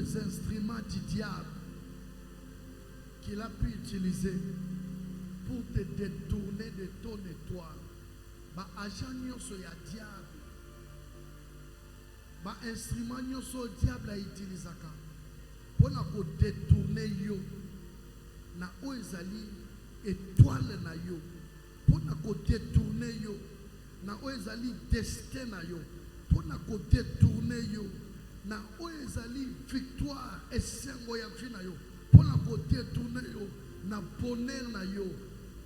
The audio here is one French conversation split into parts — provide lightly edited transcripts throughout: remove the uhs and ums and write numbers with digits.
les instruments du diable qu'il a pu utiliser pour te détourner de ton étoile. Ba agent nyonso ya diable. Ba instrument nyonso diable a utilisaka. Pour ko détourner yo. Na oezali étoile na yo. Pour ko détourner yo. Na oezali destin na yo. Pour ko détourner yo. Na oezali victoire et sengo ya vie na yo. Pour ko détourner yo. Na bonheur na yo.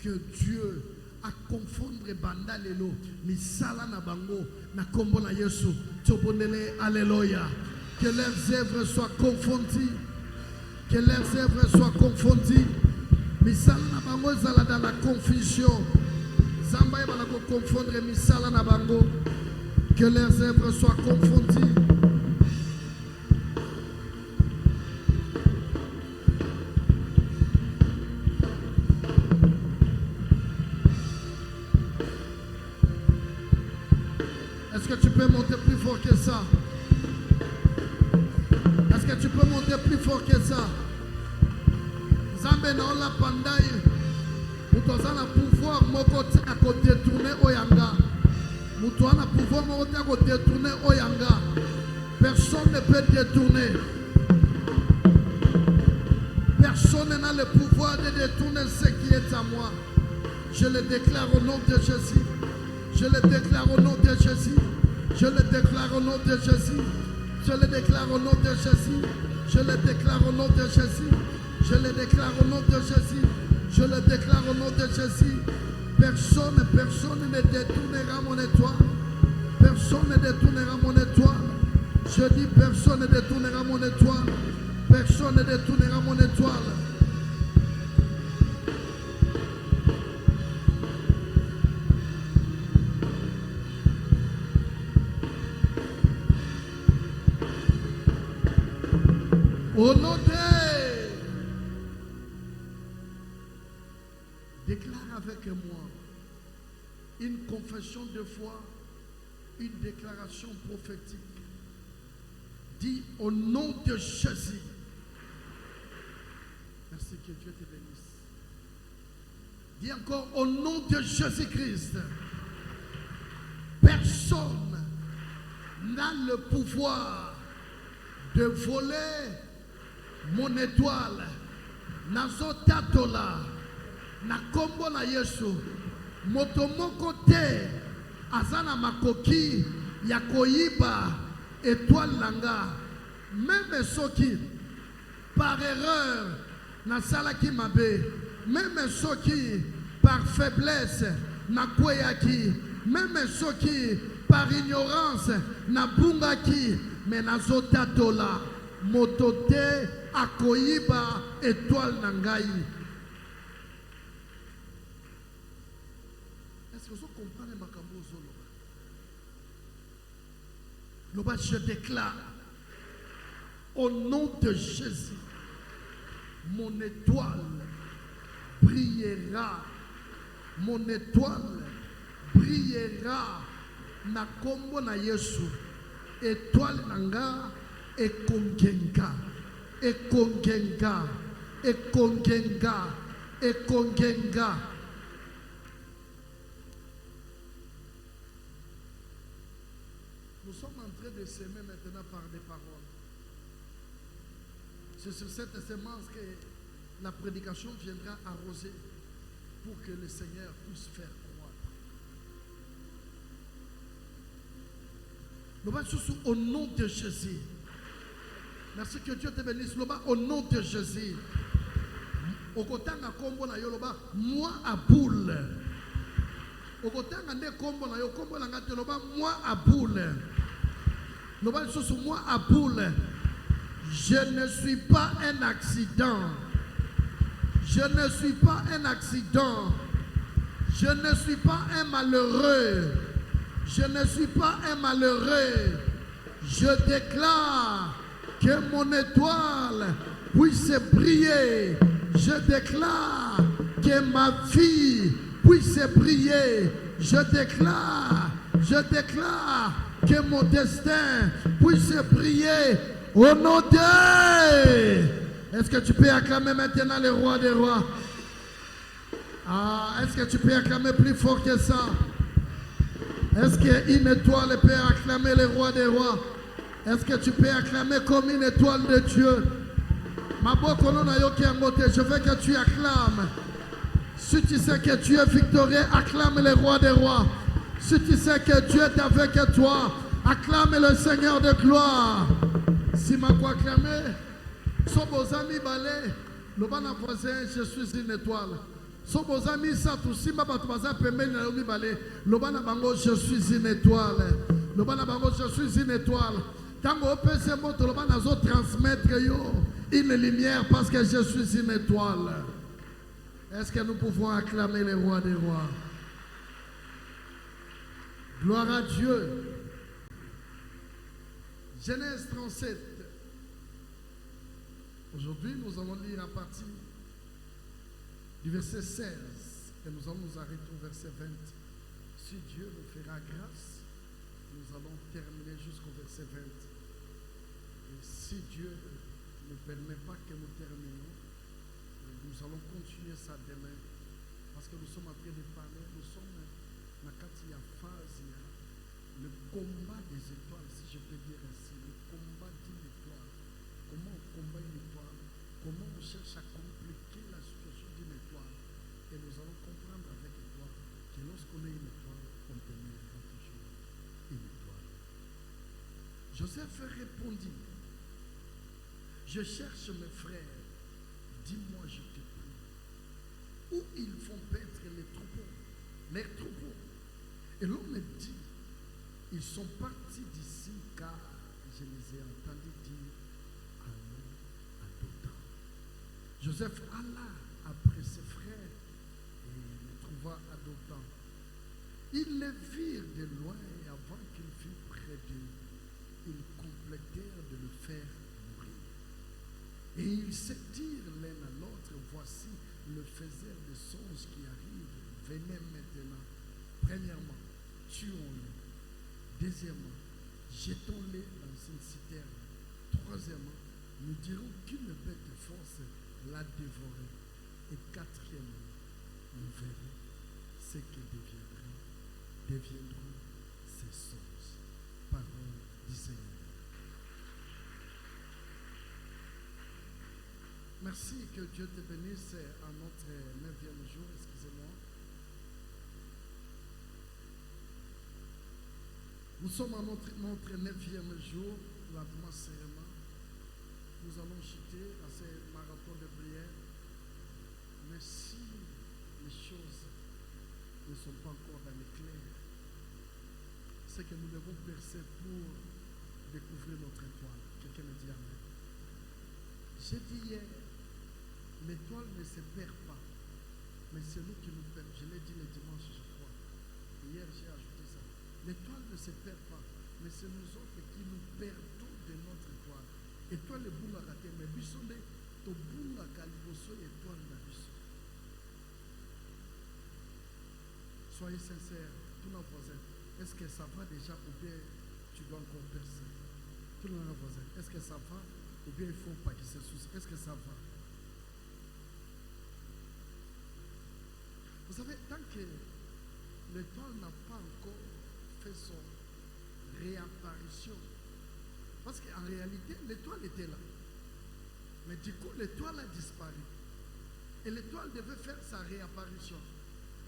Que Dieu a confondre bandalelo misala na bango na kombo na Yesu tobonele alléluia. Que leurs œuvres soient confondues, que leurs œuvres soient confondues. Misala na bango zala dans la confusion, zamba ya bala ko confondre misala na bango. Que leurs œuvres soient confondues. Est-ce que tu peux monter plus fort que ça? Est-ce que tu peux monter plus fort que ça? Zambé na la pandai. Mutoza na pouvoir moko à côté détourner oyanga. Mutoza na pouvoir moko à côté détourner oyanga. Personne ne peut détourner. Personne n'a le pouvoir de détourner ce qui est à moi. Je le déclare au nom de Jésus. Je le déclare au nom de Jésus. Je le déclare au nom de Jésus. Je le déclare au nom de Jésus. Je le déclare au nom de Jésus. Je le déclare au nom de Jésus. Je le déclare au nom de Jésus. Personne ne détournera mon étoile. Personne ne détournera mon étoile. Je dis personne ne détournera mon étoile. Personne ne détournera mon étoile. Au nom de... Déclare avec moi une confession de foi, une déclaration prophétique. Dis au nom de Jésus. Merci, que Dieu te bénisse. Dis encore au nom de Jésus-Christ. Personne n'a le pouvoir de voler mon étoile. Nazotatola na kombo na Yesu. Moto moko te azana makoki ya koyiba étoile nanga. Même soki par erreur na salaki mabe, même soki par faiblesse na kweyaki, même soki par ignorance na bungaki, mais nazotatola moto te akoyiba étoile nangai. Est-ce que vous comprenez ma cambozo? Loba, je déclare au nom de Jésus, mon étoile brillera. Mon étoile brillera. Na kombo na Yesu. Étoile nanga ekongenga. Ekongenga. Ekongenga. Ekongenga. Nous sommes en train de s'aimer maintenant par des paroles. C'est sur cette semence que la prédication viendra arroser pour que le Seigneur puisse faire croître. Nous allons au nom de Jésus. Merci, que Dieu te bénisse. Au nom de Jésus. Au côté de combo na yoloba, moi à boule. Au côté de combo na combo na yoloba, moi à boule. Nous allons moi à boule. Je ne suis pas un accident. Je ne suis pas un accident. Je ne suis pas un malheureux. Je ne suis pas un malheureux. Je déclare que mon étoile puisse briller. Je déclare que ma vie puisse briller. Je déclare que mon destin puisse briller. Au nom de Hey! Est-ce que tu peux acclamer maintenant le roi des rois? Ah, est-ce que tu peux acclamer plus fort que ça? Est-ce qu'une étoile peut acclamer le roi des rois? Est-ce que tu peux acclamer comme une étoile de Dieu? Je veux que tu acclames. Si tu sais que tu es victorieux, acclame le roi des rois. Si tu sais que Dieu est avec toi, acclame le Seigneur de gloire. Si ma quoi acclamer, so bozami balé, le ban voisin, je suis une étoile. So bozami ça tout si ma batubaza pembe na yomi balé, le ban bango je suis une étoile. Le ban bango je suis une étoile. Tango opese moto le ban azo transmettre yo une lumière parce que je suis une étoile. Est-ce que nous pouvons acclamer le roi des rois? Gloire à Dieu. Genèse 37. Aujourd'hui, nous allons lire à partir du verset 16 et nous allons nous arrêter au verset 20. Si Dieu nous fera grâce, nous allons terminer jusqu'au verset 20. Et si Dieu ne permet pas que nous terminions, nous allons continuer ça demain. Parce que nous sommes en train de parler, nous sommes dans la phase, le combat des étoiles, si je peux dire ainsi, le combat d'une étoile. Comment on combat une étoile? Comment on cherche à compliquer la situation d'une étoile? Et nous allons comprendre avec toi que lorsqu'on a une étoile, on peut mériter toujours une étoile. Joseph répondit, je cherche mes frères, dis-moi je te prie, où ils font paître les troupeaux. Et l'homme me dit, ils sont partis d'ici car je les ai entendus dire allons à Dothan. Joseph alla après ses frères et les trouva à Dothan. Ils les virent de loin et avant qu'il fût près d'eux, ils complétèrent de le faire mourir. Et ils se dirent l'un à l'autre, voici le faiseur des songes qui arrive, venez maintenant. Premièrement, tuons-le. Deuxièmement, jetons-les dans une citerne. Troisièmement, nous dirons qu'une bête force l'a dévoré. Et quatrièmement, nous verrons ce que deviendront ces songes. Parole du Seigneur. Merci, que Dieu te bénisse à notre 9e jour, excusez-moi. Nous sommes à notre 9e jour, lentement serment. Nous allons chuter à ce marathon de prière. Mais si les choses ne sont pas encore dans l'éclair, c'est que nous devons percer pour découvrir notre étoile. Quelqu'un me dit amen. J'ai dit hier, l'étoile ne se perd pas, mais c'est nous qui nous perdons. Je l'ai dit le dimanche, je crois. Hier, j'ai ajouté ça. L'étoile ne se perd pas, mais c'est nous autres qui nous perdons de notre étoile. Étoile est boule à rater, mais bisonde, to boule à caliboso étoile na biso. Soyez sincères, tout le voisin. Est-ce que ça va déjà ou bien tu dois encore percer? Tout le voisin. Est-ce que ça va ou bien il ne faut pas qu'il se soucie? Est-ce que ça va? Vous savez, tant que l'étoile n'a pas encore fait son réapparition, parce qu'en réalité, l'étoile était là. Mais du coup, l'étoile a disparu. Et l'étoile devait faire sa réapparition.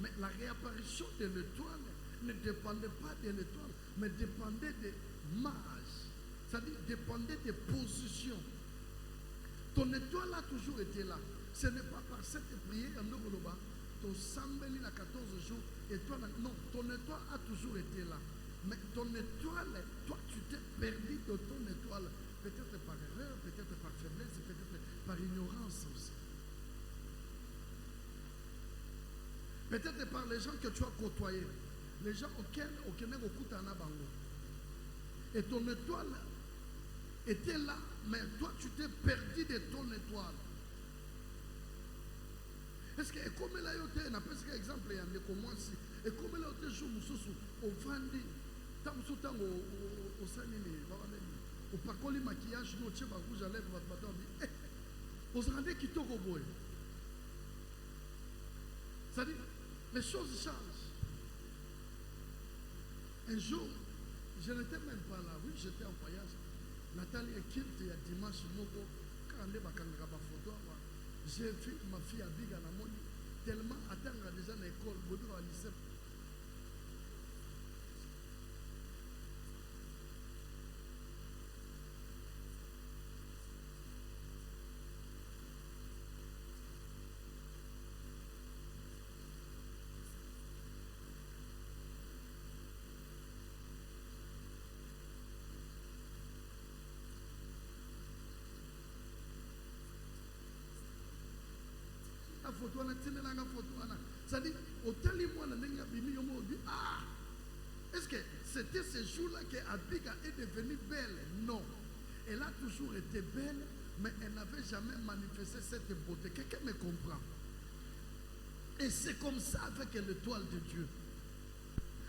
Mais la réapparition de l'étoile ne dépendait pas de l'étoile, mais dépendait des mages. C'est-à-dire, dépendait des positions. Ton étoile a toujours été là. Ce n'est pas par cette prière en Nogoloba, ton sambeli à 14 jours, étoile, non, ton étoile a toujours été là. Mais ton étoile, toi, tu t'es perdu de ton étoile. Peut-être par erreur, peut-être par faiblesse, peut-être par ignorance aussi. Peut-être par les gens que tu as côtoyés. Les gens auxquels et ton étoile était là, mais toi, tu t'es perdu de ton étoile. Est-ce que, comme là, il y a un exemple, il y a un commencé. Et comme là, il y a un jour, au Vandi, au Sanini, Au parcours, maquillage, nous, tiens, rouge à lèvres, votre bâton, on dit, vous vous rendez qui toque au bois. C'est-à-dire, les choses changent. Un jour, je n'étais même pas là. Oui, j'étais en voyage. Nathalie et Kilt, il y a dimanche, quand on est à la photo, j'ai vu ma fille à Biga Namoni, tellement attendre déjà à l'école, au lycée. Photo c'est-à-dire, autant les mois, ah, est-ce que c'était ce jour-là qu'Abiga est devenue belle? Non. Elle a toujours été belle, mais elle n'avait jamais manifesté cette beauté. Quelqu'un me comprend? Et c'est comme ça avec l'étoile de Dieu.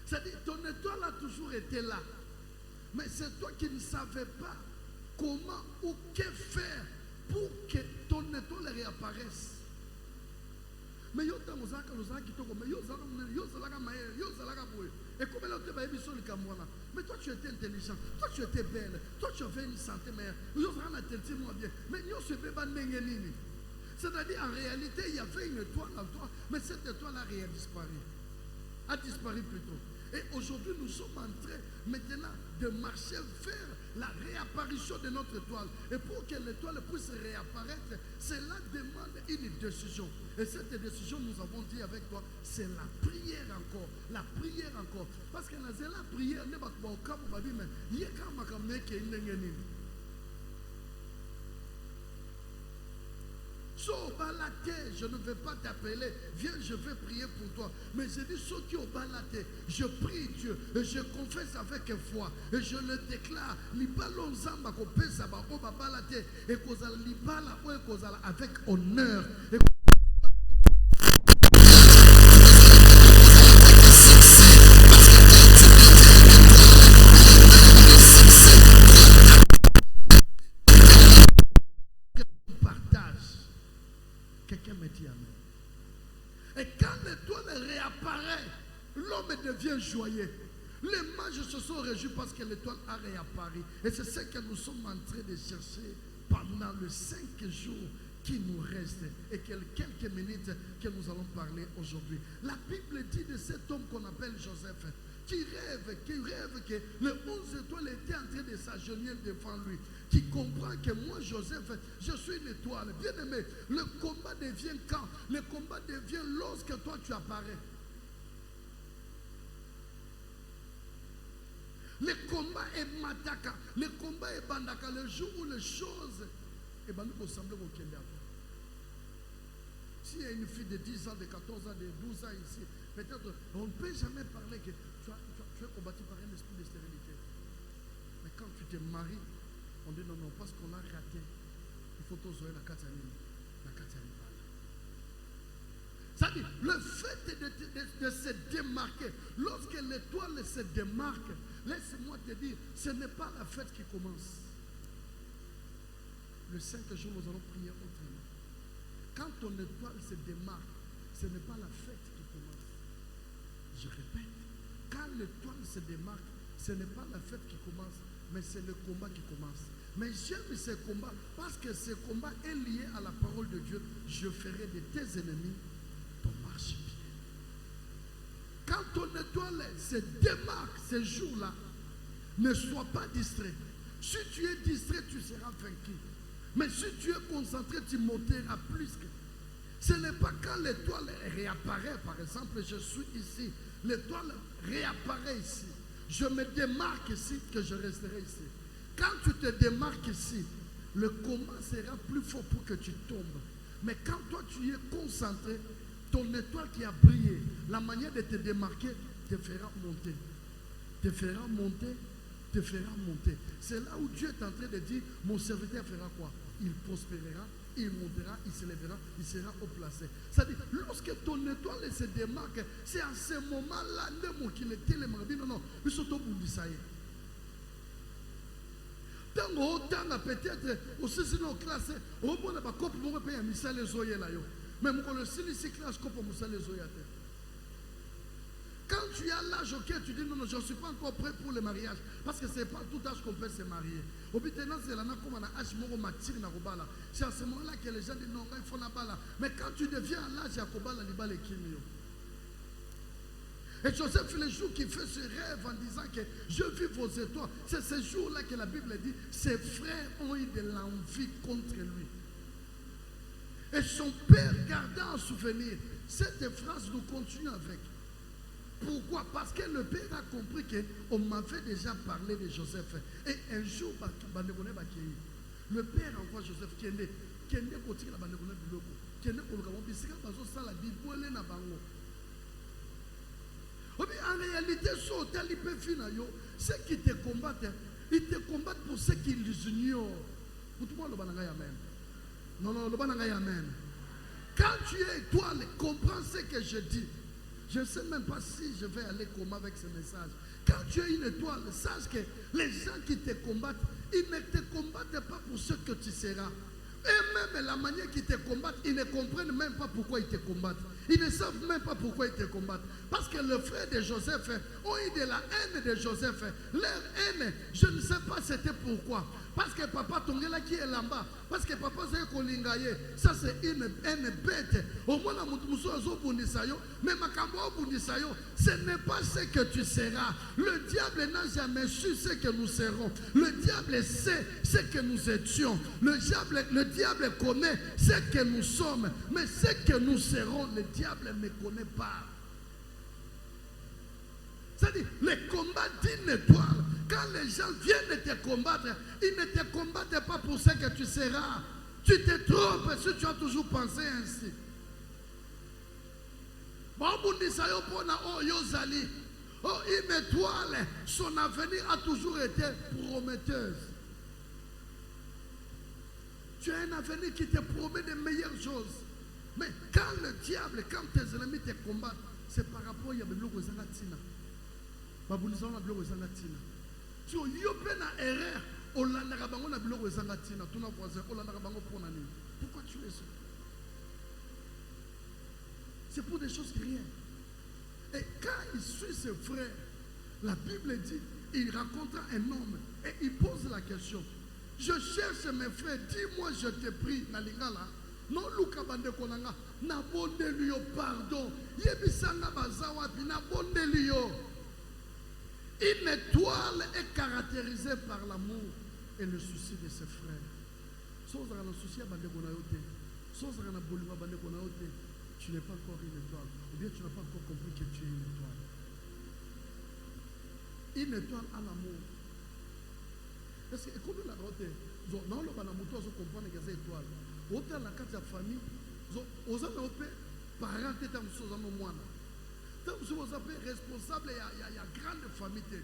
C'est-à-dire, ton étoile a toujours été là. Mais c'est toi qui ne savais pas comment ou que faire pour que ton étoile réapparaisse. Mais yo ta mozaka lozaka kitoko mais yo zalaka maye yo zalaka boye et comme là tu vas émission le kamwana mais toi tu étais intelligent, toi tu étais belle, toi tu avais une santé meilleure yo zalaka tenti moi bien mais yo se fait pas ndenge nini. C'est-à-dire en réalité il y avait une étoile en toi mais cette étoile a disparu plutôt. Et aujourd'hui nous sommes en train maintenant de marcher vers la réapparition de notre étoile. Et pour que l'étoile puisse réapparaître, cela demande une décision. Et cette décision, nous avons dit avec toi, c'est la prière encore. La prière encore. Parce que la prière, n'est pas au cas où il y a quand même je ne vais pas t'appeler, viens, je vais prier pour toi. Mais je dis, ceux qui ont baladé, je prie Dieu, et je confesse avec foi, et je le déclare, avec honneur. Quelqu'un me dit amen. Et quand l'étoile réapparaît, l'homme devient joyeux. Les mages se sont réjouis parce que l'étoile a réapparu. Et c'est ce que nous sommes en train de chercher pendant les 5 jours qui nous restent. Et quelques minutes que nous allons parler aujourd'hui. La Bible dit de cet homme qu'on appelle Joseph, qui rêve que les 11 étoiles étaient en train de s'agenouiller devant lui, qui comprend que moi, Joseph, je suis une étoile. Bien aimé, le combat devient quand? Le combat devient lorsque toi tu apparais. Le combat est mataka, le combat est bandaka, le jour où les choses, et ben nous ressemblons au Kenya. S'il y a une fille de 10 ans, de 14 ans, de 12 ans ici, peut-être on ne peut jamais parler que tu es combattu par un esprit de stérilité. Mais quand tu te maries, on dit non, parce qu'on a raté. Il faut tous jouer la Katanine. Ça dit, le fait de se démarquer, lorsque l'étoile se démarque, laisse-moi te dire, ce n'est pas la fête qui commence. Le 5 jours, nous allons prier autrement. Quand ton étoile se démarque, ce n'est pas la fête qui commence. Je répète, quand l'étoile se démarque, ce n'est pas la fête qui commence, mais c'est le combat qui commence. Mais j'aime ce combat parce que ce combat est lié à la parole de Dieu. Je ferai de tes ennemis ton marchepied. Quand ton étoile se démarque ce jour-là, ne sois pas distrait. Si tu es distrait, tu seras vaincu. Mais si tu es concentré, tu monteras plus que. Ce n'est pas quand l'étoile réapparaît, par exemple, je suis ici, l'étoile réapparaît ici. Je me démarque ici que je resterai ici. Quand tu te démarques ici, le combat sera plus fort pour que tu tombes. Mais quand toi tu es concentré, ton étoile qui a brillé, la manière de te démarquer te fera monter. Te fera monter, te fera monter. C'est là où Dieu est en train de dire, mon serviteur fera quoi? Il prospérera, il montera, il s'élèvera, il sera haut placé. C'est-à-dire, lorsque ton étoile se démarque, c'est à ce moment-là, non, il sont au bout du saïe. Tant peut-être aussi sinon classe, au bon n'a pas copie mon pays à misale zoye là yo. Même quand le ici classe copie misale zoye. Quand tu as l'âge auquel tu dis non, je ne suis pas encore prêt pour le mariage, parce que ce n'est pas tout âge qu'on peut se marier. C'est à ce moment-là que les gens disent non, il faut la balle. Mais quand tu deviens à l'âge, il y a Kobala Liba le Kimio. Et Joseph, le jour qui fait ce rêve en disant que je vis vos étoiles, c'est ce jour-là que la Bible dit ses frères ont eu de l'envie contre lui. Et son père garda en souvenir. Cette phrase nous continue avec. Pourquoi? Parce que le père a compris qu'on m'avait déjà parlé de Joseph. Et un jour, le père envoie Joseph qui est côté la bande de l'eau, qui est en réalité, ceux qui te combattent, ils te combattent pour ceux qui les ignorent. Non, non, amen. Quand tu es étoile, comprends ce que je dis. Je ne sais même pas si je vais aller comment avec ce message. Quand tu es une étoile, sache que les gens qui te combattent, ils ne te combattent pas pour ce que tu seras. Et même la manière qu'ils te combattent, ils ne comprennent même pas pourquoi ils te combattent. Ils ne savent même pas pourquoi ils te combattent. Parce que le frère de Joseph ont eu de la haine de Joseph. Leur haine, je ne sais pas c'était pourquoi. Parce que papa Tongela qui est là-bas. Parce que papa c'est Kolingaye. Ça c'est une haine bête. Au moins la Moutmoussozo Bundisayo. Mais Makambo Bundisayo, ce n'est pas ce que tu seras. Le diable n'a jamais su ce que nous serons. Le diable sait ce que nous étions. Le diable connaît ce que nous sommes. Mais ce que nous serons, le diable ne connaît pas. C'est-à-dire, les combats d'une étoile, quand les gens viennent te combattre, ils ne te combattent pas pour ce que tu seras. Tu te trompes si tu as toujours pensé ainsi. Oh, une étoile, son avenir a toujours été prometteuse. Tu as un avenir qui te promet de meilleures choses. Mais quand le diable, quand tes ennemis te combattent, c'est par rapport à Yabelogo Zanatina. Babunizana Blogo Zanatina. Tu as une erreur. Pourquoi tu es ça? C'est pour des choses qui rien. Et quand il suit ses frères, la Bible dit, il rencontre un homme et il pose la question. Je cherche mes frères, dis-moi, je t'ai pris, Nalingala. Non, Luka Bande Konanga, Nabonde lui pardon. Yebisanga Bazawapi, Nabonde lui. Une étoile est caractérisée par l'amour et le souci de ses frères. Sans un souci à Bande Konayote, sans un bolima Bande Konayote, tu n'es pas encore une étoile. Ou bien tu n'as pas encore compris que tu es une étoile. Une étoile à l'amour. Parce que, comme la route, dans le banamoto, on comprend que c'est une étoile. Autant la carte de famille, aux hommes, parents, tête à nous, vous appelez responsable, il y a grande famille.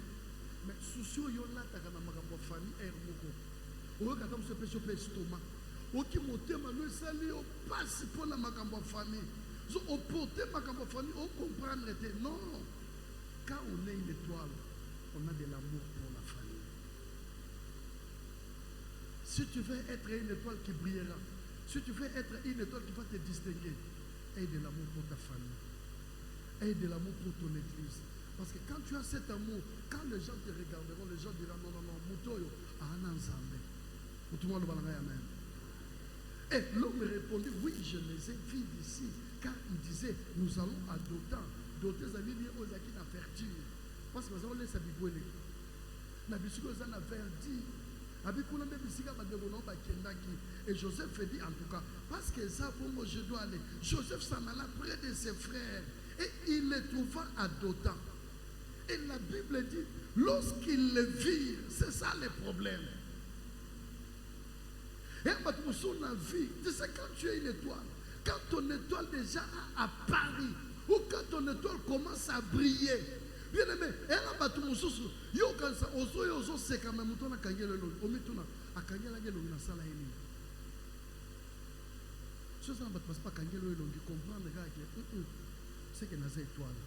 Mais soucieux, il y a une famille, et il y a un péché au estomac. Qui monte manuel sali au passe pour la makambo famille. Au porter makambo famille, on comprend non. Quand on est une étoile, on a de l'amour pour la famille. Si tu veux être une étoile qui brillera, si tu veux être une étoile qui va te distinguer, aie de l'amour pour ta famille. Aie de l'amour pour ton église. Parce que quand tu as cet amour, quand les gens te regarderont, les gens diront non, non, non, Moutoyo, Ananzambe. Tout le monde va dire amen. Et l'homme répondit, oui, je les ai vus d'ici. Car il disait, nous allons à Dotan. Dotan, ça veut dire aux acquis à fertile. Parce que nous allons laisser Biboué. Nabisiko, ça n'a verdi. Et Joseph dit en tout cas, parce que ça, pour je dois aller. Joseph s'en alla près de ses frères. Et il les trouva à Dotan. Et la Bible dit, lorsqu'ils le virent, c'est ça le problème. Et on vie, c'est quand tu es une étoile, quand ton étoile déjà a apparu, ou quand ton étoile commence à briller. Bien aimé, et là, tu as yo quand ça, oso c'est quand même mouton à kangelo, omituna à kangela gelo na sala ini. Ce ça ne passe pas kangelo et l'on comprend le gars qui c'est que nas étoile.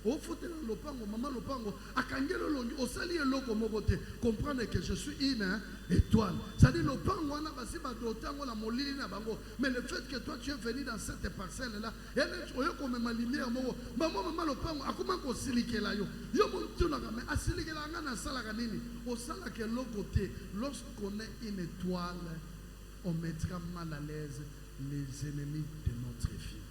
Au foot dans lopango, maman lopango, akangelo longi, au sali eloko mokote, comprendre que je suis une étoile. Ça dit lopango, on a basi badotango la molini na bango. Mais le fait que toi tu es venu dans cette parcelle là, et oyo comme ma lumière moko, maman lopango, akoma ko silike la yo. Yo mon tuna mais asilike la ngana sala kanini. Au sala que l'autre côté, lorsqu'on est une étoile, on mettra mal à l'aise les ennemis de notre vie.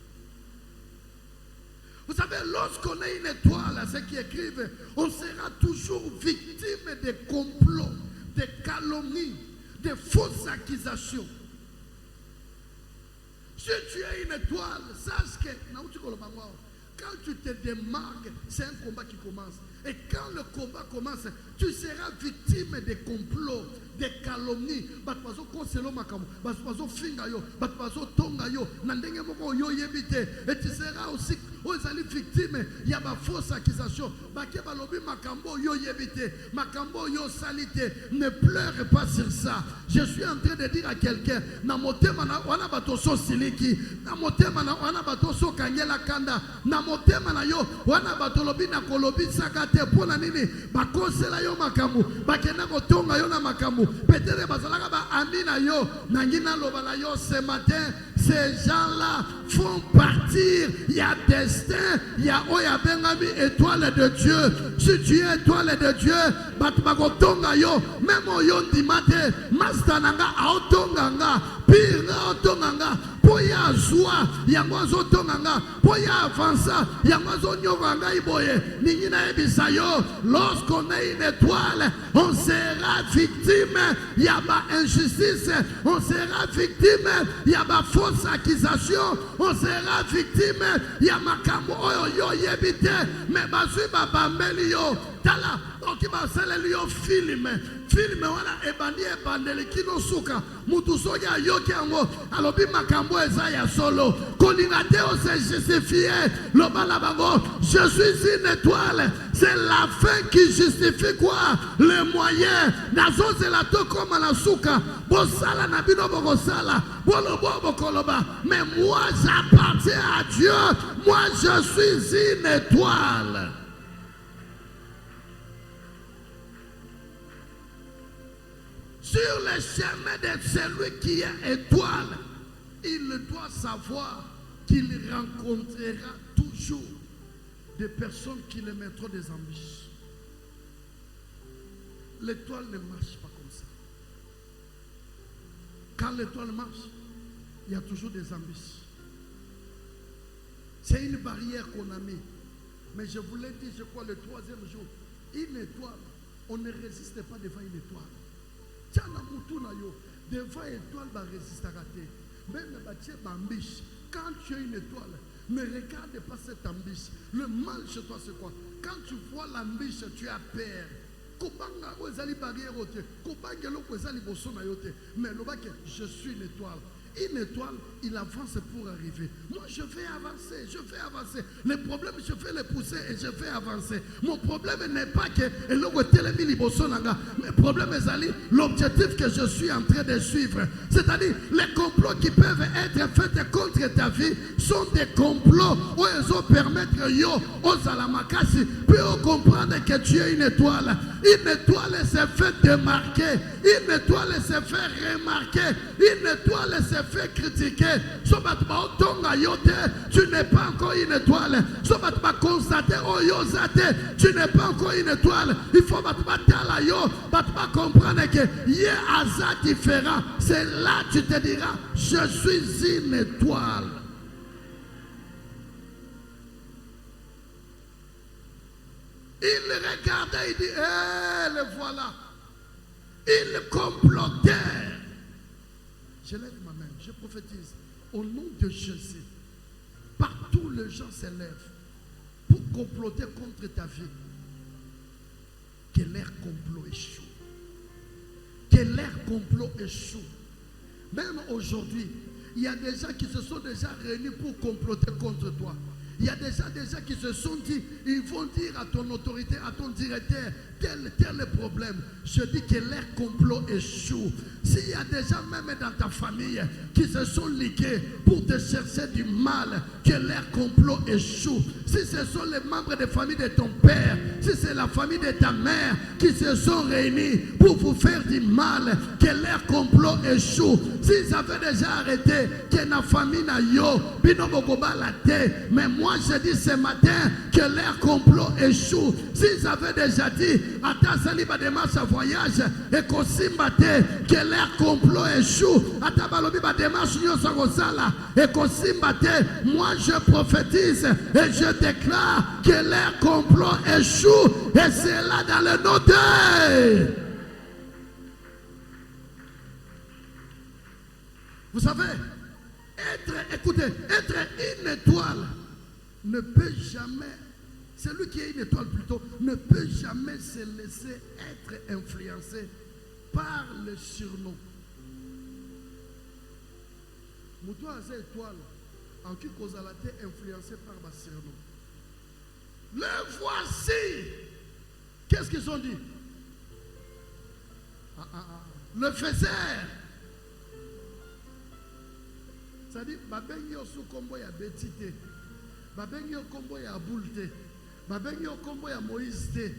Vous savez, lorsqu'on est une étoile, ceux qui écrivent, on sera toujours victime des complots, des calomnies, des fausses accusations. Si tu es une étoile, sache que quand tu te démarques, c'est un combat qui commence. Et quand le combat commence, tu seras victime des complots, des calomnies. Et tu seras aussi victime. Il y a ma fausse accusation. Ne pleure pas sur ça. Je suis en train de dire à quelqu'un, ce matin, ces gens-là font partir. Il y a destin, il y a Bengami, étoile de Dieu. Si tu es étoile de Dieu, même Oyon Dimate, Mastananga, Aotonganga, Pire Aotonganga, Poya Zoua, Yamazo Tonganga, Poya Avanza, Yamazo Nyovanga Iboye, Ningina Ebisayo. Lorsqu'on est une étoile, on sera victime. Il y a ma injustice, on sera victime. Il y a ma fausse accusation, on sera victime. Il y a ma kambo yo yebite, mais basui baba melio. Tala, donc il va s'alléluer film. Film, voilà, ebandeli kino suka. Mutu soya yoki ango. Alobi makambo ezaya solo. Kolingate o se justifié. Lobalabango, je suis une étoile. C'est la fin qui justifie quoi? Les moyens. Nazo c'est la to comme la suka. Bosala nabino bogosala. Bolobo bokoloba. Mais moi j'appartiens à Dieu. Moi je suis une étoile. Sur le chemin de celui qui est étoile, il doit savoir qu'il rencontrera toujours des personnes qui le mettront des embûches. L'étoile ne marche pas comme ça. Quand l'étoile marche, il y a toujours des embûches. C'est une barrière qu'on a mis. Mais je vous l'ai dit, je crois, le troisième jour, une étoile, on ne résiste pas devant une étoile. Devant étoile, va résister à rater. Même l'ambiche. Quand tu as une étoile, ne regarde pas cette ambiche. Le mal chez toi, c'est quoi? Quand tu vois l'ambiche, tu as peur. Mais je suis une étoile. Une étoile, il avance pour arriver. Moi, je vais avancer, je vais avancer. Les problèmes, je vais les pousser et je vais avancer. Mon problème n'est pas que le problème est l'objectif que je suis en train de suivre. C'est-à-dire, les complots qui peuvent être faits contre ta vie sont des complots où ils ont permettre aux alamakasi, puis on comprendre que tu es une étoile. Une étoile s'est fait démarquer. Une étoile s'est fait remarquer. Une étoile s'est fait critiquer. Tu n'es pas encore une étoile. Constater, tu n'es pas encore une étoile. Il faut comprendre que il y a un hasard différent. C'est là que tu te diras, je suis une étoile. Il regardait, il dit, le voilà. Il complotait. Je lève ma main, je prophétise. Au nom de Jésus, partout les gens se lèvent pour comploter contre ta vie. Que leur complot échoue. Que leur complot échoue. Même aujourd'hui, il y a des gens qui se sont déjà réunis pour comploter contre toi. Il y a déjà des gens qui se sont dit, ils vont dire à ton autorité, à ton directeur, tel problème. Je dis que leur complot échoue. S'il y a des gens même dans ta famille qui se sont ligués pour te chercher du mal, que leur complot échoue. Si ce sont les membres de famille de ton père, si c'est la famille de ta mère qui se sont réunis pour vous faire du mal, que leur complot échoue. S'ils avaient déjà arrêté, que la famille n'a yo, mais moi je dis ce matin que leur complot échoue. S'ils avaient déjà dit, attends, saliba démarche à voyage, et qu'on s'imbate, que leur complot échoue. Attends, balobi ba démarche nyo sagosala, et qu'on s'imbate, moi je prophétise et je déclare que leur complot échoue. Et c'est là dans le nom de... Vous savez, écoutez, être une étoile ne peut jamais, celui qui est une étoile plutôt, ne peut jamais se laisser être influencé par le surnom. Moutou a cette étoile, en qui cause a été influencé par ma surnom. Le voici. Qu'est-ce qu'ils ont dit? Le faiseur. C'est-à-dire, babengi osu kombo ya Betite, babengi kombo ya Aboulte, babengi kombo ya Moïse,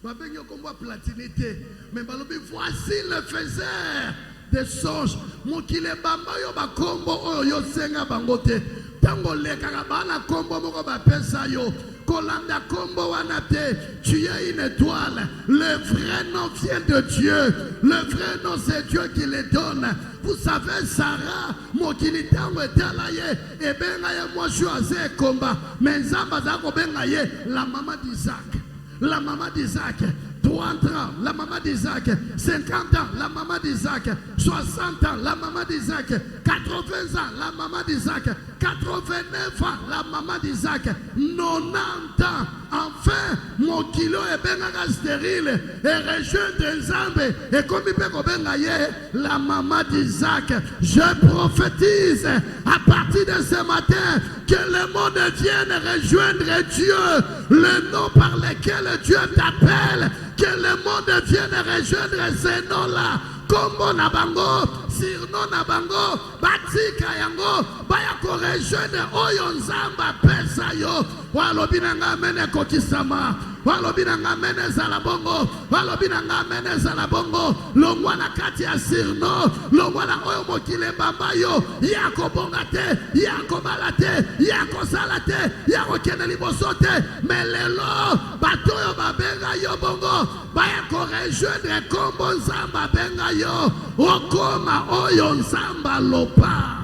babengi kombo ya Platinité. Mais balobi, voici le faiseur des songes. Mokile bamba yo ba kombo oyo yo senga bangote. Tango lekaka bana kombo moko ba pesa yo. Kolanda kombo wanate, tu es une étoile. Le vrai nom vient de Dieu. Le vrai nom c'est Dieu qui le donne. Vous savez, Sarah, mokili tango etalaye, et bengaye moi choisi combat. Mais Zamba zako bengaye, la maman d'Isaac. La maman d'Isaac. 30 ans, la maman d'Isaac. 50 ans, la maman d'Isaac. 60 ans, la maman d'Isaac. 80 ans, la maman d'Isaac. 89 ans, la maman d'Isaac. 90 ans, enfin, mon kilo est bien stérile. Et rejoint Nzambe. Et comme il peut bengaye, la maman d'Isaac. Je prophétise à partir de ce matin que le monde vienne rejoindre Dieu. Le nom par lequel Dieu t'appelle. Que le monde vienne rejoindre ces noms-là. Kombo na bango, sirno na bango, batika yango, baya ko rejoindre oyo nzamba pesa yo. Walobi na ngamene kokisama, walobi na ngamene zalabongo, walobi na ngamene zalabongo. Longwa na kati ya sirno, longwa na oyo mokile bamba yo. Yako bongate, yako balate, yako salate, yako kene libosote. Melelo, batoyo babenga yo bongo, baya ko rejoindre kombo nzamba benga yo. Okoma oyo nzamba lopa.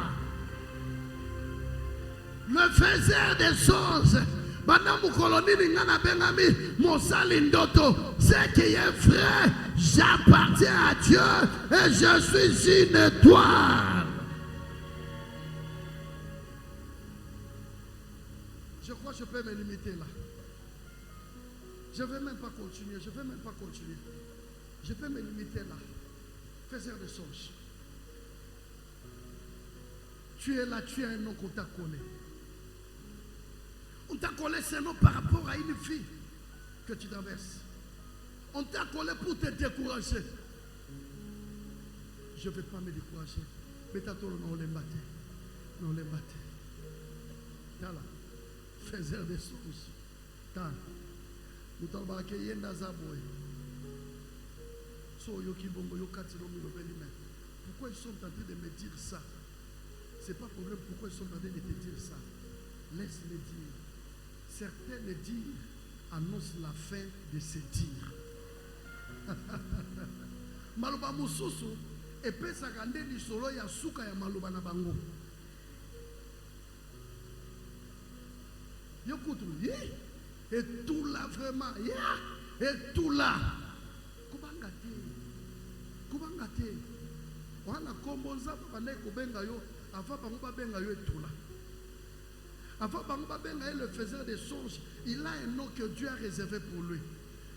Le faiseur des choses. Madame Kolonini Ngana Bengami, Monsali Ndoto, ce qui est vrai, j'appartiens à Dieu et je suis une étoile. Je crois que je peux me limiter là. Je ne vais même pas continuer, je ne vais même pas continuer. Je peux me limiter là. Faiseur de songes. Tu es là, tu as un nom qu'on t'a collé. On t'a collé ce nom par rapport à une fille que tu traverses. On t'a collé pour te décourager. Je ne vais pas me décourager. Mais t'as tout le nom, l'embatté. Non, l'embatté. T'as là. Faiseur des songes. T'as. Nous t'en barqué yenda zaboy. So yoki bongo yokatino milobelime. Pourquoi ils sont en train de me dire ça? C'est pas problème pourquoi ils sont en train de te dire ça. Laisse-les dire. Certains le dire annoncent la fin de se dire. Maloba mususu epesa kande lisolo ya suka ya maloba na bango. Yokutu, et tout là vraiment, et tout là. Kubangate. Wana kombo nzamba bane kobenga yo, ava bango babenga yo et tout là. Avant bango babenga le faiseur des songes, il a un nom que Dieu a réservé pour lui.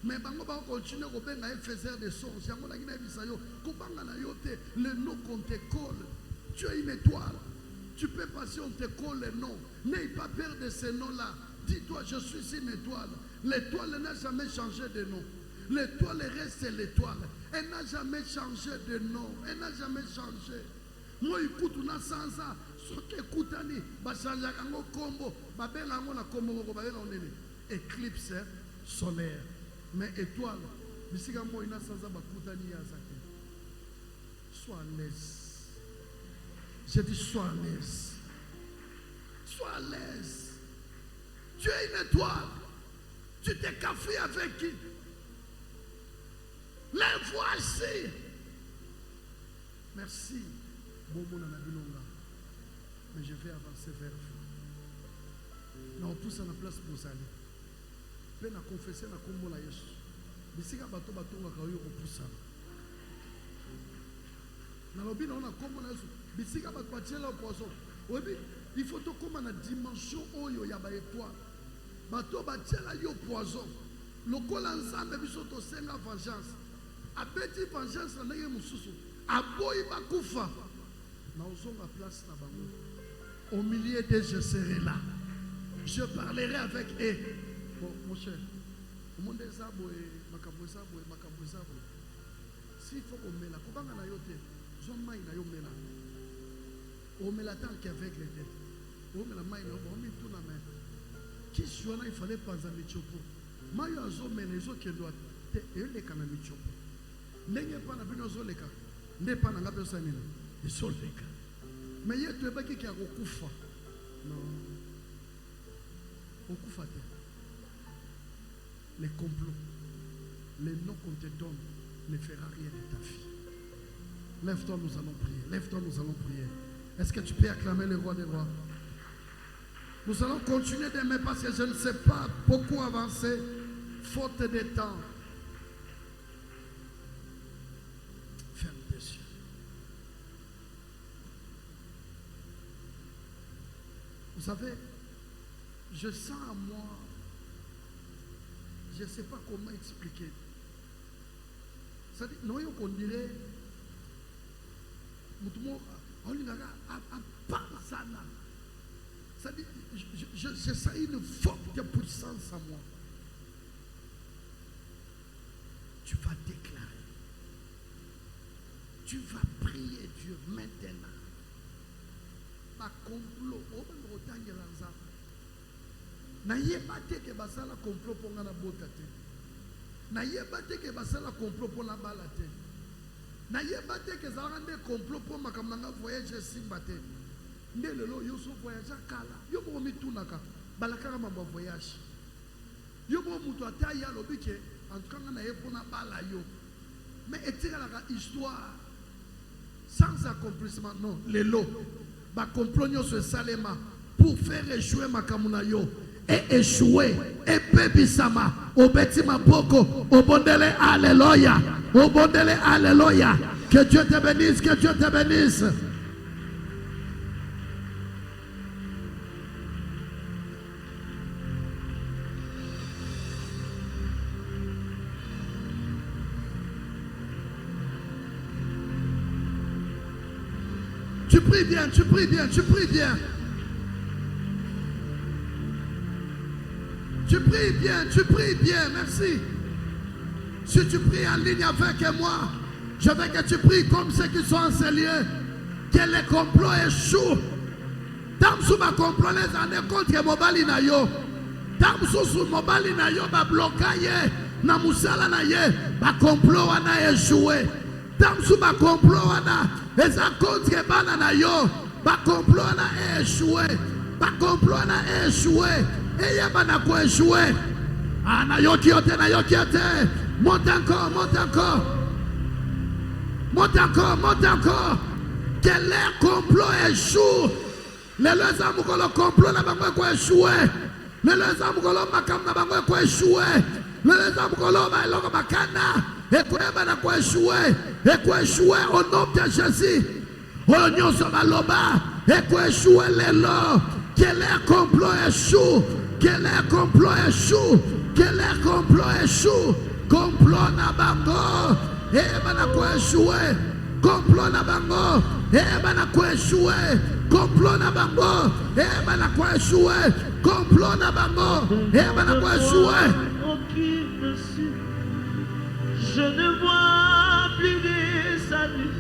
Mais bango ba continue kobenga le faiseur des songes. Yango na kina bisayo, kubanga na yo te, le nom qu'on te colle. Tu es une étoile. Tu peux passer, on te colle le nom. N'aie pas peur de ce nom-là. Dis-toi, je suis une étoile. L'étoile n'a jamais changé de nom. L'étoile reste l'étoile. Elle n'a jamais changé de nom. Elle n'a jamais changé. Moi, écoute, on a sans ça. Ce qui écoute, on va changer un combo. Éclipse solaire. Mais étoile, sois à l'aise. J'ai dit sois à l'aise. Sois à l'aise. Tu es une étoile. Tu t'es café avec qui? Les voici. Merci. Mais je vais avancer vers vous. Nous tous à la place pour aller. Puis nous confesser na kombo la Yesu. Bisika bato batonga kayo kopusa. Na lobi na ona kombo na Yesu. Bisika bato batiela poisson. Obi, il faut to comme na dimension oyo ya ba étoile. Bato batiela yo poison. Lokola nzambe biso to senga vengeance. Abeti vengeance na ndenge mususu. Aboyi bakufa. Na ozonga place na bango. Au milieu d'eux, je serai là. Je parlerai avec eux. Bon, mon cher, au monde des arbres et makabouezabo. S'il faut qu'on mette là, comment on a yoté, j'en maille na yo mela. On met la tant qu'avec les têtes. On met la maille na on met tout la main. Qui soit là, il fallait pas en michopo. Maille à zo mena, zo qui doit te et les canaux michopo. N'est pas na bino zo les cas. N'est pas na la personne là. Ils sont les cas. Mais il y a des gens qui ont okufa. Non. Okufa. Les complots, les noms qu'on te donne ne fera rien de ta vie. Lève-toi, nous allons prier. Lève-toi, nous allons prier. Est-ce que tu peux acclamer le roi des rois? Nous allons continuer d'aimer parce que je ne sais pas beaucoup avancer, faute de temps. Ferme tes yeux. Vous savez, je sens à moi, je ne sais pas comment expliquer. C'est-à-dire, nous on dirait, c'est-à-dire, je sens une forte puissance en moi. Tu vas déclarer. Tu vas prier Dieu maintenant. Pas complot. Na yeba te ke basala complot pour ngana bota te. Na yeba te ke basala complot pour la bala te. Na yeba te ke zala nde complot pour makamanga voyage simba te. Nde lelo yo so voyage kala. Yo mo mitunaka balaka mamba voyage. Yo mo mutu ataya lobi ke en tout cas na yepona bala yo. Mais etira la histoire sans accomplissement non, lelo ba complot nyoso salema pour faire échouer makamuna yo. Et échoué, et pébisama, au bêtiment boko, au bondele, alléluia, au bondele, alléluia. Que Dieu te bénisse, que Dieu te bénisse. Tu pries bien, tu pries bien, tu pries bien. Tu pries bien, merci. Si tu pries en ligne avec moi, je veux que tu pries comme ceux qui sont en ces lieux. Que les complots échouent. Tam sous ma complot les années contre mobali na yo. Tam sous mobali na yo ba bloqué na musala na ye ba complot wana échoué. Tam sous ma complot wana les contre bana na yo ba complot wana échoué. Ba complot wana échoué. Et yabana ko échoué. Ana yokiote na yokiote. Monte encore, monte encore. Monte encore, monte encore. Que les complots échouent. Les amours que le complot na bango ko échoué. Les amours que le makam na bango ko échoué. Les amours que le ba eloko makana. Et ko yabana ko échoué. Et ko échoué au nom de Jésus. Au nyonso baloba. Et ko échoué les lots. Que les complots échouent. Que les complots échouent. Que les complots échouent. Complot na bango. Et bana ko échoué. Complot na bango. Et bana ko échoué. Complot na bango. Et bana ko échoué. Complot na bango. Et bana ko échoué. Je ne vois plus des saluts,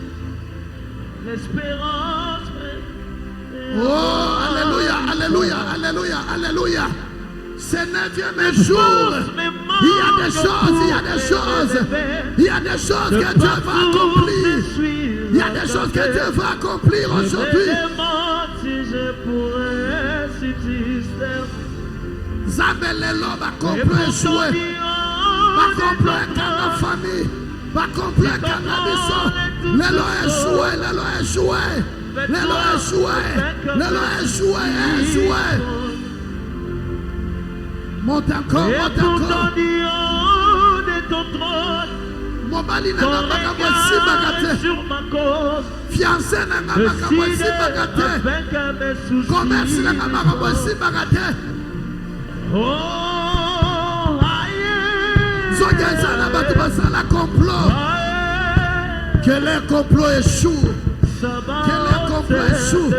l'espérance. Oh, alléluia, alléluia, alléluia, alléluia. Ce 9e jour, il y a des choses, il y a des choses, il y a des choses que Dieu va accomplir. Il y a des choses que Dieu va accomplir aujourd'hui. Zabelelo va accomplir jouer, va accomplir dans la famille, va accomplir dans la maison. L'élo est joué, l'élo est joué, l'élo est joué, l'élo est joué, est joué. Monte encore, monte encore. Mobali na ngamba mwesi bagate. Fiancé na ngamba mwesi bagate. Commerce na ngamba mwesi bagate. Zogeza na batu basala complot. Que les complots échouent. Que les complots échouent.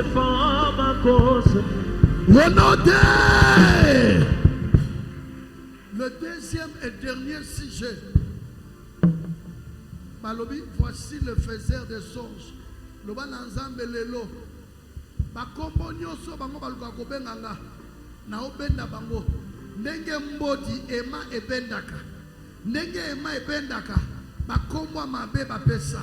Au nom de... Le deuxième et dernier sujet. Balobi, voici le faiseur des songes. Le bananzambe lelo. Bakombo nyoso bango baluka kobenganga. Na obenda bango. Ndenge mbodi ema ebendaka. Ndenge ema ebendaka. Bakombo mabe bapesa.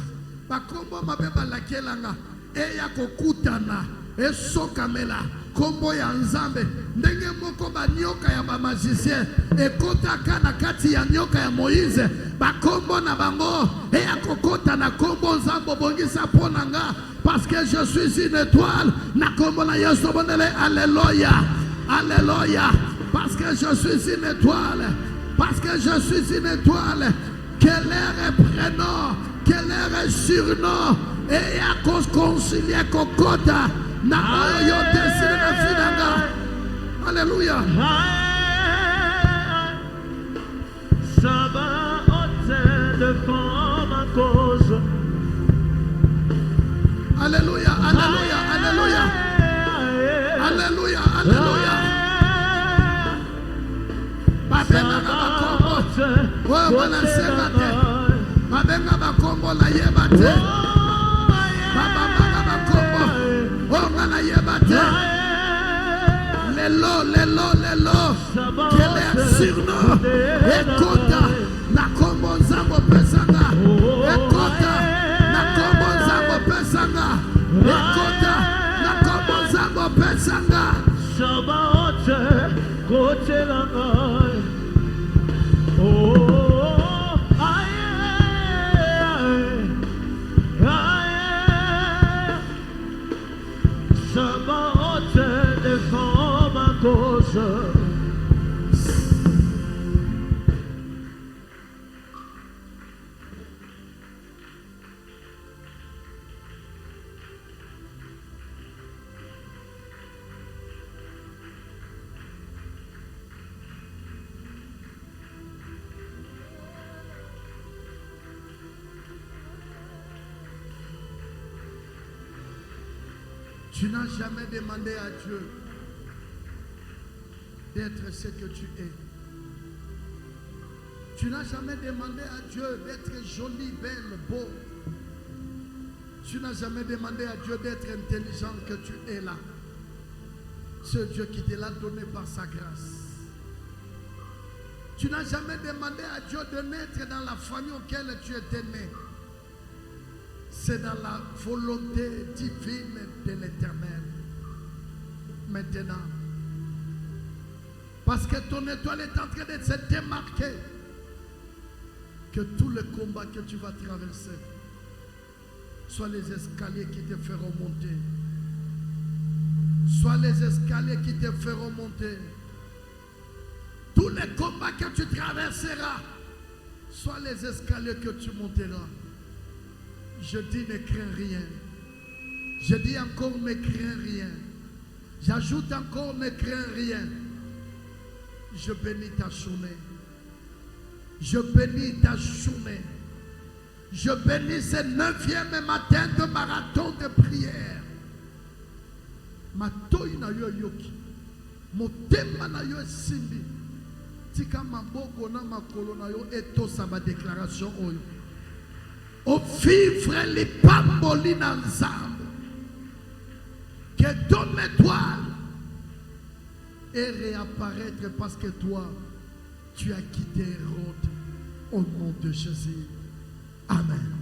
Bakombo mabe balakelanga. Eya kokutana. Esokamela. Kombo ya nzambe. Ndenge moko banyoka ya magicien. Ekotaka na kati ya nyoka ya Moïse. Bakombo na bango. Eya kokota na kombo nzambo bongisa ponanga. Parce que je suis une étoile. Na kombo na Yesu bonele. Alléluia. Alléluia. Parce que je suis une étoile. Parce que je suis une étoile. Quel est prénom. Quel est surnom. Eya concilier kokota. Na oyo desine na finanga. Alléluia. Sabaoth défend ma cause. Alléluia, alléluia, alléluia. Alléluia, alléluia. Babenga bakombo. Oh, bana sekate. Babenga bakombo la yebate. Baba bakombo. Oh, bana yebate. Lelo, lelo, lelo. Quel est surnom? Ekota. Na kombo nzambo pesanga. Ekota. Na kombo nzambo pesanga. Ekota. Na kombo nzambo pesanga. Sabaoth kote langa. Oh, aye, aye. Sabaoth défend ma cause. Tu n'as jamais demandé à Dieu d'être ce que tu es. Tu n'as jamais demandé à Dieu d'être joli, belle, beau. Tu n'as jamais demandé à Dieu d'être intelligent que tu es là. C'est Dieu qui te l'a donné par sa grâce. Tu n'as jamais demandé à Dieu de naître dans la famille auquel tu étais né. C'est dans la volonté divine de l'Éternel. Maintenant, parce que ton étoile est en train de se démarquer, que tous les combats que tu vas traverser soient les escaliers qui te feront monter. Soient les escaliers qui te feront monter. Tous les combats que tu traverseras soient les escaliers que tu monteras. Je dis ne crains rien. Je dis encore ne crains rien. J'ajoute encore ne crains rien. Je bénis ta journée. Je bénis ta journée. Je bénis ce 9e matin de marathon de prière. Matoi na yo yoki. Motema na yo simbi. tika maboko na makolo na yo etosa ba déclaration oyo. Au vivre les pamboli na nzambe. Que ton étoile et réapparaître parce que toi, tu as quitté Hérode au nom de Jésus. Amen.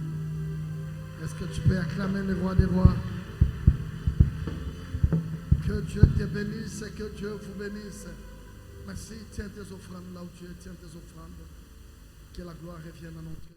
Est-ce que tu peux acclamer le roi des rois? Que Dieu te bénisse et que Dieu vous bénisse. Merci. Tiens tes offrandes là où tu es. Tiens tes offrandes. Que la gloire revienne à notre